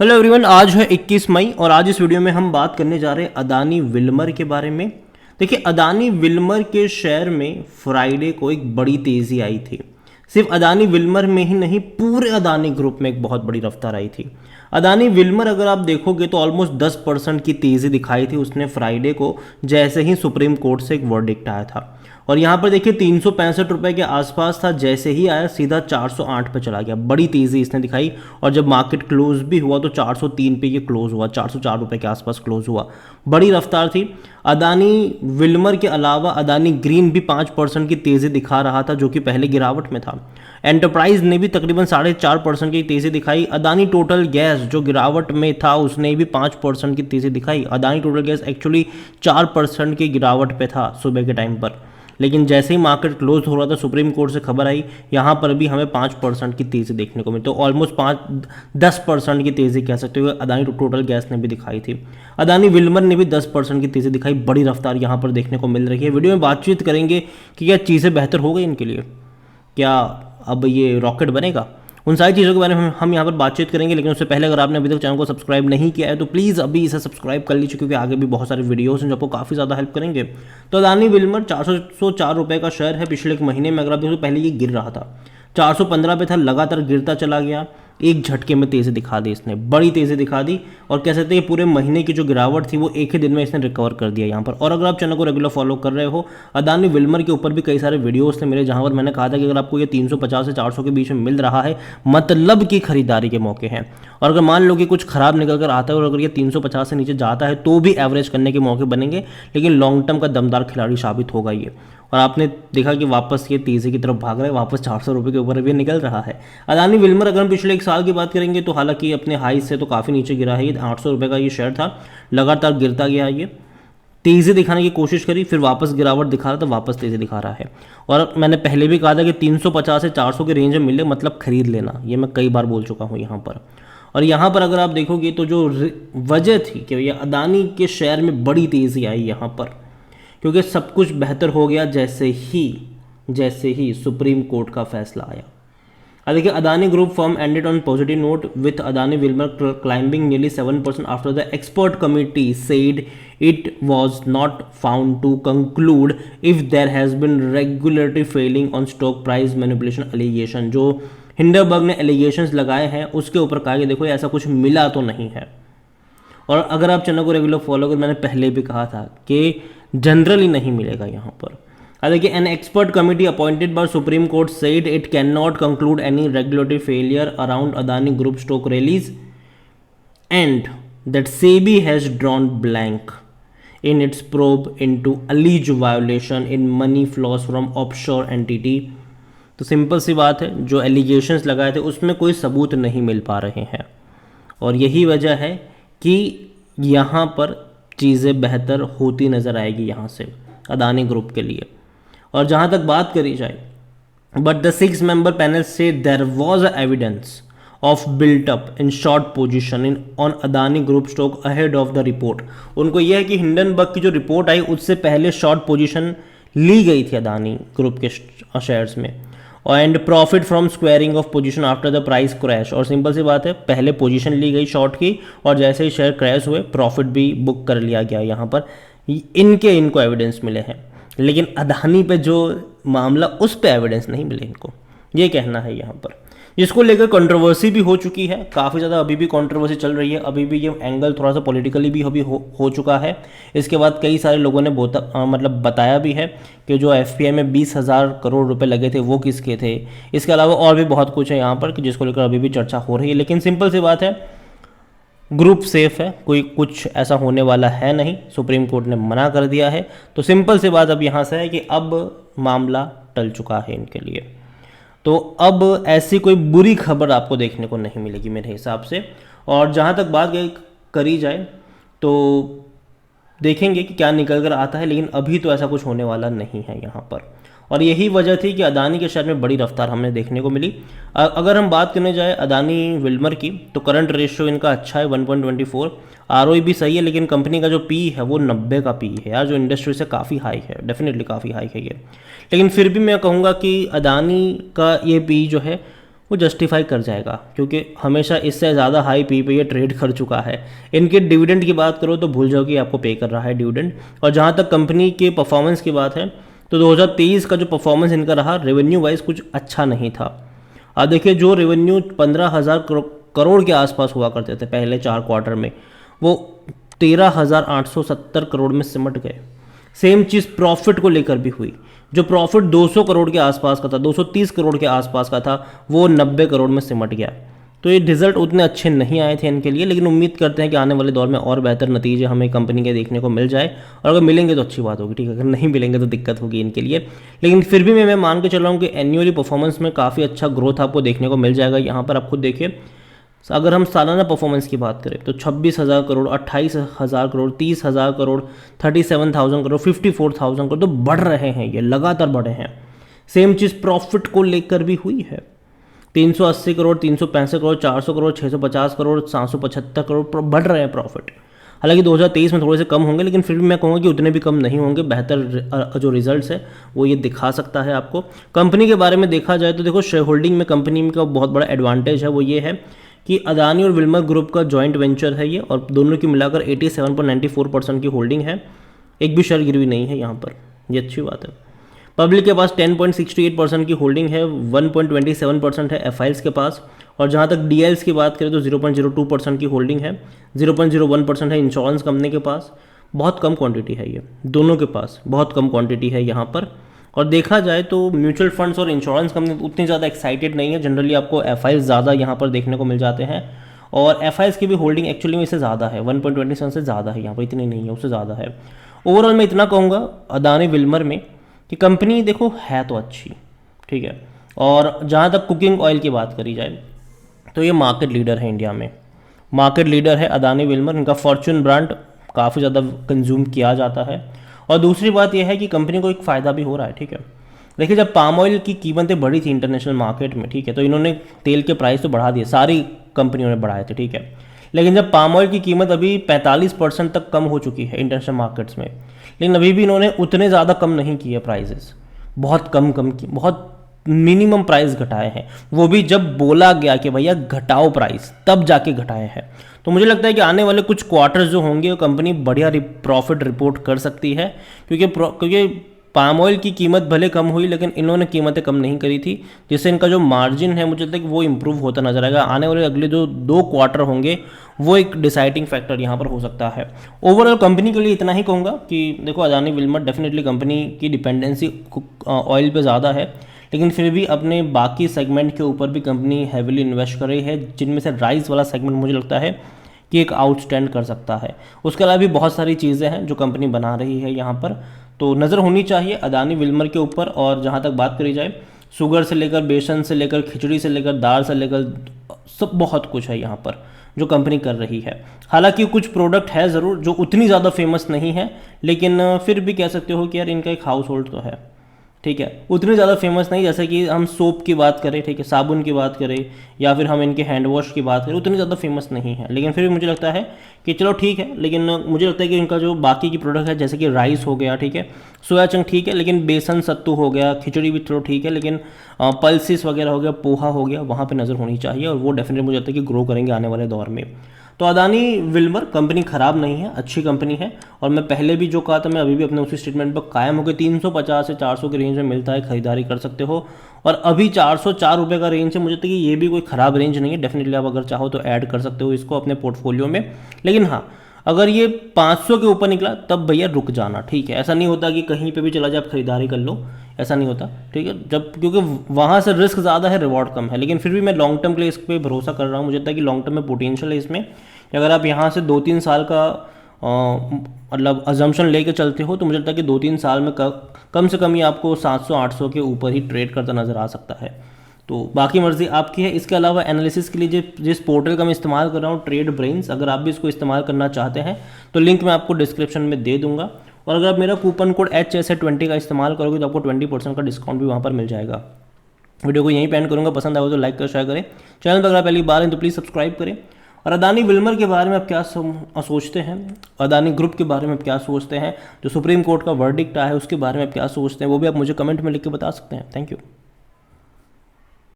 Hello everyone, आज है 21 मई और आज इस वीडियो में हम बात करने जा रहे हैं अदानी विल्मर के बारे में। देखिए, अदानी विल्मर के शेयर में फ्राइडे को एक बड़ी तेज़ी आई थी। सिर्फ अदानी विल्मर में ही नहीं, पूरे अदानी ग्रुप में एक बहुत बड़ी रफ्तार आई थी। अदानी विल्मर अगर आप देखोगे तो ऑलमोस्ट 10% की तेज़ी दिखाई थी उसने फ्राइडे को, जैसे ही सुप्रीम कोर्ट से एक वर्डिक्ट आया था। और यहाँ पर देखिए 365 रुपये के आसपास था, जैसे ही आया सीधा 408 पे चला गया। बड़ी तेज़ी इसने दिखाई और जब मार्केट क्लोज भी हुआ तो 403 पे ये क्लोज हुआ, 404 रुपये के आसपास क्लोज हुआ। बड़ी रफ्तार थी। अदानी विल्मर के अलावा अदानी ग्रीन भी 5% की तेज़ी दिखा रहा था, जो कि पहले गिरावट में था। एंटरप्राइज ने भी तकरीबन 4.5% की तेज़ी दिखाई। अदानी टोटल गैस जो गिरावट में था उसने भी 5% की तेज़ी दिखाई। अदानी टोटल गैस एक्चुअली 4% की गिरावट पे था सुबह के टाइम पर, लेकिन जैसे ही मार्केट क्लोज हो रहा था सुप्रीम कोर्ट से खबर आई, यहाँ पर भी हमें 5% की तेज़ी देखने को मिली। तो ऑलमोस्ट 10% की तेज़ी कह सकते हो अदानी टोटल गैस ने भी दिखाई थी। अदानी विल्मर ने भी 10% की तेज़ी दिखाई। बड़ी रफ्तार यहाँ पर देखने को मिल रही है। वीडियो में बातचीत करेंगे कि क्या चीज़ें बेहतर हो गई इनके लिए, क्या अब ये रॉकेट बनेगा, उन सारी चीज़ों के बारे में हम यहाँ पर बातचीत करेंगे। लेकिन उससे पहले अगर आपने अभी तक चैनल को सब्सक्राइब नहीं किया है तो प्लीज़ अभी इसे सब्सक्राइब कर लीजिए, क्योंकि आगे भी बहुत सारे वीडियोस हैं जो आपको काफ़ी ज़्यादा हेल्प करेंगे। तो अदानी विल्मर 404 रुपये का शेयर है। पिछले एक महीने में अगर आप देखो तो पहले ये गिर रहा था, 415 पे था, लगातार गिरता चला गया। एक झटके में तेज़ी दिखा दी इसने, बड़ी तेज़ी दिखा दी। और कह सकते हैं पूरे महीने की जो गिरावट थी वो एक ही दिन में इसने रिकवर कर दिया यहाँ पर। और अगर आप चैनल को रेगुलर फॉलो कर रहे हो, अदानी विल्मर के ऊपर भी कई सारे वीडियोस थे मेरे, जहाँ पर मैंने कहा था कि अगर आपको ये 350 से 400 के बीच में मिल रहा है, मतलब कि खरीदारी के मौके हैं। और अगर मान लो कि कुछ खराब निकल कर आता है और अगर ये 350 से नीचे जाता है तो भी एवरेज करने के मौके बनेंगे, लेकिन लॉन्ग टर्म का दमदार खिलाड़ी साबित होगा ये। और आपने देखा कि वापस ये तेज़ी की तरफ भाग रहा है, वापस 400 रुपये के ऊपर अभी निकल रहा है। अदानी विल्मर अगर हम पिछले एक साल की बात करेंगे तो हालांकि अपने हाई से तो काफ़ी नीचे गिरा है। ये 800 रुपये का ये शेयर था, लगातार गिरता गया। ये तेज़ी दिखाने की कोशिश करी, फिर वापस गिरावट दिखा रहा था, वापस तेज़ी दिखा रहा है। और मैंने पहले भी कहा था कि 350 से 400 के रेंज में मिले मतलब खरीद लेना, ये मैं कई बार बोल चुका हूँ यहाँ पर। और यहाँ पर अगर आप देखोगे तो जो वजह थी कि ये अदानी के शेयर में बड़ी तेज़ी आई यहाँ पर, क्योंकि सब कुछ बेहतर हो गया जैसे ही सुप्रीम कोर्ट का फैसला आया। अब देखिए, Adani group firm ended on positive note with Adani Wilmer climbing nearly 7% after the expert committee said it was not found to conclude if there has been regulatory failing on stock price manipulation allegation। जो Hindenburg ने allegations लगाए हैं उसके ऊपर कहा कि देखो ऐसा कुछ मिला तो नहीं है। और अगर आप चैनल को रेगुलर फॉलो कर, मैंने पहले भी कहा था कि जनरली नहीं मिलेगा यहाँ पर। देखिए, an expert committee appointed by supreme court said it can not conclude any regulatory failure around Adani group stock release and that SEBI has drawn blank in its probe into alleged violation in money flows from offshore entity। तो simple सी बात है, जो allegations लगाए थे उसमें कोई सबूत नहीं मिल पा रहे हैं, और यही वजह है कि यहाँ पर चीज़ें बेहतर होती नज़र आएगी यहाँ से अदानी ग्रुप के लिए। और जहाँ तक बात करी जाए, बट द 6 member पैनल से there was evidence of built up in short position in on Adani group stock ahead of the report। उनको यह है कि हिंडनबर्ग की जो रिपोर्ट आई उससे पहले शॉर्ट पोजीशन ली गई थी अदानी ग्रुप के शेयर्स में, और and profit from squaring of position after the price crash. और सिंपल सी बात है, पहले पोजीशन ली गई शॉर्ट की और जैसे ही शेयर क्रैश हुए प्रॉफिट भी बुक कर लिया गया। यहाँ पर इनको एविडेंस मिले हैं, लेकिन अदानी पे जो मामला उस पर एविडेंस नहीं मिले इनको, ये कहना है यहाँ पर, जिसको लेकर कंट्रोवर्सी भी हो चुकी है। काफ़ी ज़्यादा अभी भी कंट्रोवर्सी चल रही है, अभी भी ये एंगल थोड़ा सा पॉलिटिकली भी अभी हो चुका है। इसके बाद कई सारे लोगों ने मतलब बताया भी है कि जो एफपीआई में 20,000 करोड़ रुपए लगे थे वो किसके थे। इसके अलावा और भी बहुत कुछ है यहाँ पर कि जिसको लेकर अभी भी चर्चा हो रही है। लेकिन सिंपल सी बात है, ग्रुप सेफ है, कोई कुछ ऐसा होने वाला है नहीं, सुप्रीम कोर्ट ने मना कर दिया है। तो सिंपल सी बात अब यहाँ से है कि अब मामला टल चुका है इनके लिए, तो अब ऐसी कोई बुरी खबर आपको देखने को नहीं मिलेगी मेरे हिसाब से। और जहाँ तक बात करी जाए तो देखेंगे कि क्या निकल कर आता है, लेकिन अभी तो ऐसा कुछ होने वाला नहीं है यहाँ पर। और यही वजह थी कि अदानी के शेयर में बड़ी रफ्तार हमें देखने को मिली। अगर हम बात करने जाए अदानी विल्मर की, तो करंट रेशियो इनका अच्छा है 1.24, आरओई भी सही है, लेकिन कंपनी का जो पी है वो 90 का पी है यार, जो इंडस्ट्री से काफ़ी हाई है, डेफिनेटली काफ़ी हाई है ये। लेकिन फिर भी मैं कहूँगा कि अदानी का ये पी जो है वो जस्टिफाई कर जाएगा, क्योंकि हमेशा इससे ज़्यादा हाई पी पे ये ट्रेड कर चुका है। इनके डिविडेंड की बात करो तो भूल जाओ कि आपको पे कर रहा है डिविडेंड। और जहाँ तक कंपनी के परफॉर्मेंस की बात है तो 2023 का जो परफॉर्मेंस इनका रहा रेवेन्यू वाइज कुछ अच्छा नहीं था। अब देखिए, जो रेवेन्यू 15,000 करोड़ के आसपास हुआ करते थे पहले 4 क्वार्टर में, वो 13,870 करोड़ में सिमट गए। सेम चीज़ प्रॉफिट को लेकर भी हुई। जो प्रॉफिट 200 करोड़ के आसपास का था, 230 करोड़ के आसपास का था, वो 90 करोड़ में सिमट गया। तो ये रिजल्ट उतने अच्छे नहीं आए थे इनके लिए, लेकिन उम्मीद करते हैं कि आने वाले दौर में और बेहतर नतीजे हमें कंपनी के देखने को मिल जाए। और अगर मिलेंगे तो अच्छी बात होगी, ठीक है। अगर नहीं मिलेंगे तो दिक्कत होगी इनके लिए। लेकिन फिर भी मैं मान के चल रहा हूँ कि एनुअली परफॉर्मेंस में काफ़ी अच्छा ग्रोथ आपको देखने को मिल जाएगा। यहाँ पर आप खुद देखिए, अगर हम सालाना परफॉर्मेंस की बात करें तो 26,000 करोड़, 28,000 करोड़, 30,000 करोड़, 37,000 करोड़, 54,000 करोड़, तो बढ़ रहे हैं, ये लगातार बढ़े हैं। सेम चीज़ प्रॉफिट को लेकर भी हुई है। 380 करोड़, 365 करोड़, 400 करोड़, 650 करोड़, 775 करोड़ बढ़ रहे हैं प्रॉफिट। हालांकि 2023 में थोड़े से कम होंगे, लेकिन फिर भी मैं कहूँगा कि उतने भी कम नहीं होंगे। बेहतर जो रिजल्ट्स है वो ये दिखा सकता है आपको। कंपनी के बारे में देखा जाए तो देखो, शेयर होल्डिंग में कंपनी का बहुत बड़ा एडवांटेज है, वो ये है कि अदानी और विल्मर ग्रुप का जॉइंट वेंचर है ये, और दोनों की मिलाकर 87.94% की होल्डिंग है। एक भी शेयर गिरवी नहीं है यहाँ पर, ये अच्छी बात है। पब्लिक के पास 10.68% की होल्डिंग है, 1.27% है एफआईएल्स के पास। और जहाँ तक डीएल्स की बात करें तो 0.02% की होल्डिंग है, 0.01% है इंश्योरेंस कंपनी के पास। बहुत कम क्वांटिटी है ये, दोनों के पास बहुत कम क्वांटिटी है यहाँ पर। और देखा जाए तो म्यूचुअल फंड्स और इंश्योरेंस कंपनी उतनी ज़्यादा एक्साइटेड नहीं है। जनरली आपको एफआईएल्स ज़्यादा यहाँ पर देखने को मिल जाते हैं, और एफआईएल्स की भी होल्डिंग एक्चुअली में इससे ज़्यादा है, 1.27 से ज़्यादा है यहाँ पर, इतनी नहीं है, उससे ज़्यादा है। ओवरऑल मैं इतना कहूँगा अदानी विल्मर में कि कंपनी देखो है तो अच्छी, ठीक है। और जहाँ तक कुकिंग ऑयल की बात करी जाए तो ये मार्केट लीडर है इंडिया में, मार्केट लीडर है अदानी विल्मर। इनका फॉर्च्यून ब्रांड काफ़ी ज़्यादा कंज्यूम किया जाता है। और दूसरी बात यह है कि कंपनी को एक फ़ायदा भी हो रहा है, ठीक है। देखिए, जब पाम ऑयल की कीमतें बढ़ी थी इंटरनेशनल मार्केट में, ठीक है, तो इन्होंने तेल के प्राइस तो बढ़ा दिए, सारी कंपनियों ने बढ़ाए थे, ठीक है। लेकिन जब पाम ऑयल की कीमत अभी 45% तक कम हो चुकी है इंटरनेशनल मार्केट्स में, लेकिन अभी भी इन्होंने उतने ज़्यादा कम नहीं किए प्राइजेस, बहुत कम की, बहुत मिनिमम प्राइस घटाए हैं। वो भी जब बोला गया कि भैया घटाओ प्राइस, तब जाके घटाए हैं। तो मुझे लगता है कि आने वाले कुछ क्वार्टर्स जो होंगे, कंपनी बढ़िया प्रॉफिट रिपोर्ट कर सकती है, क्योंकि पाम ऑयल की कीमत भले कम हुई, लेकिन इन्होंने कीमतें कम नहीं करी थी, जिससे इनका जो मार्जिन है मुझे लगता है कि वो इंप्रूव होता नजर आएगा। आने वाले अगले जो 2 क्वार्टर होंगे वो एक डिसाइडिंग फैक्टर यहाँ पर हो सकता है। ओवरऑल कंपनी के लिए इतना ही कहूँगा कि देखो, अदानी विल्मर डेफिनेटली कंपनी की डिपेंडेंसी ऑयल पे ज़्यादा है, लेकिन फिर भी अपने बाकी सेगमेंट के ऊपर भी कंपनी हैविली इन्वेस्ट कर रही है, जिनमें से राइस वाला सेगमेंट मुझे लगता है कि एक आउटस्टैंड कर सकता है। उसके अलावा भी बहुत सारी चीज़ें हैं जो कंपनी बना रही है यहाँ पर, तो नज़र होनी चाहिए अदानी विल्मर के ऊपर। और जहाँ तक बात करी जाए, शुगर से लेकर बेसन से लेकर खिचड़ी से लेकर दाल से लेकर सब बहुत कुछ है यहाँ पर जो कंपनी कर रही है। हालांकि कुछ प्रोडक्ट है ज़रूर जो उतनी ज़्यादा फेमस नहीं है, लेकिन फिर भी कह सकते हो कि यार इनका एक हाउस होल्ड तो है, ठीक है। उतनी ज़्यादा फेमस नहीं, जैसे कि हम सोप की बात करें, ठीक है, साबुन की बात करें, या फिर हम इनके हैंड वॉश की बात करें, उतनी ज़्यादा फेमस नहीं है। लेकिन फिर भी मुझे लगता है कि चलो ठीक है, लेकिन मुझे लगता है कि इनका जो बाकी की प्रोडक्ट है, जैसे कि राइस हो गया, ठीक है, सोया चंक ठीक है, लेकिन बेसन सत्तू हो गया, खिचड़ी भी चलो ठीक है, लेकिन पल्सिस वगैरह हो गया, पोहा हो गया, वहाँ पर नज़र होनी चाहिए, और वो डेफिनेटली मुझे लगता है कि ग्रो करेंगे आने वाले दौर में। तो अदानी विल्मर कंपनी ख़राब नहीं है, अच्छी कंपनी है। और मैं पहले भी जो कहा था, मैं अभी भी अपने उसी स्टेटमेंट पर कायम होकर 350 से 400 के रेंज में मिलता है, खरीदारी कर सकते हो। और अभी 404 रुपये का रेंज है, मुझे लगता है कि ये भी कोई ख़राब रेंज नहीं है। डेफिनेटली आप अगर चाहो तो ऐड कर सकते हो इसको अपने पोर्टफोलियो में। लेकिन हाँ, अगर ये 500 के ऊपर निकला तब भैया रुक जाना, ठीक है। ऐसा नहीं होता कि कहीं पे भी चला जाए आप खरीदारी कर लो, ऐसा नहीं होता, ठीक है। जब क्योंकि वहाँ से रिस्क ज़्यादा है, रिवॉर्ड कम है। लेकिन फिर भी मैं लॉन्ग टर्म के लिए इस पर भरोसा कर रहा हूँ। मुझे लगता है कि लॉन्ग टर्म में पोटेंशियल है इसमें। अगर आप यहाँ से 2-3 साल का मतलब अजम्पशन लेके चलते हो, तो मुझे लगता है कि 2-3 साल में कम से कम ही आपको 700-800 के ऊपर ही ट्रेड करता नज़र आ सकता है। तो बाकी मर्जी आपकी है। इसके अलावा एनालिसिस के लिए जिस पोर्टल का मैं इस्तेमाल कर रहा हूँ, ट्रेड ब्रेन्स, अगर आप भी इसको इस्तेमाल करना चाहते हैं तो लिंक मैं आपको डिस्क्रिप्शन में दे दूंगा। और अगर आप मेरा कूपन कोड HSA20 का इस्तेमाल करोगे तो आपको 20% का डिस्काउंट भी वहाँ पर मिल जाएगा। वीडियो को यहीं पे एंड करूँगा, पसंद आए तो लाइक कर शेयर करें। चैनल पर अगर आप पहली बार हैं तो प्लीज़ सब्सक्राइब करें। और अदानी विल्मर के बारे में आप क्या सोचते हैं, अदानी ग्रुप के बारे में आप क्या सोचते हैं, जो सुप्रीम कोर्ट का वर्डिक्ट आया है उसके बारे में आप क्या सोचते हैं, वो भी आप मुझे कमेंट में लिख के बता सकते हैं। Thank you.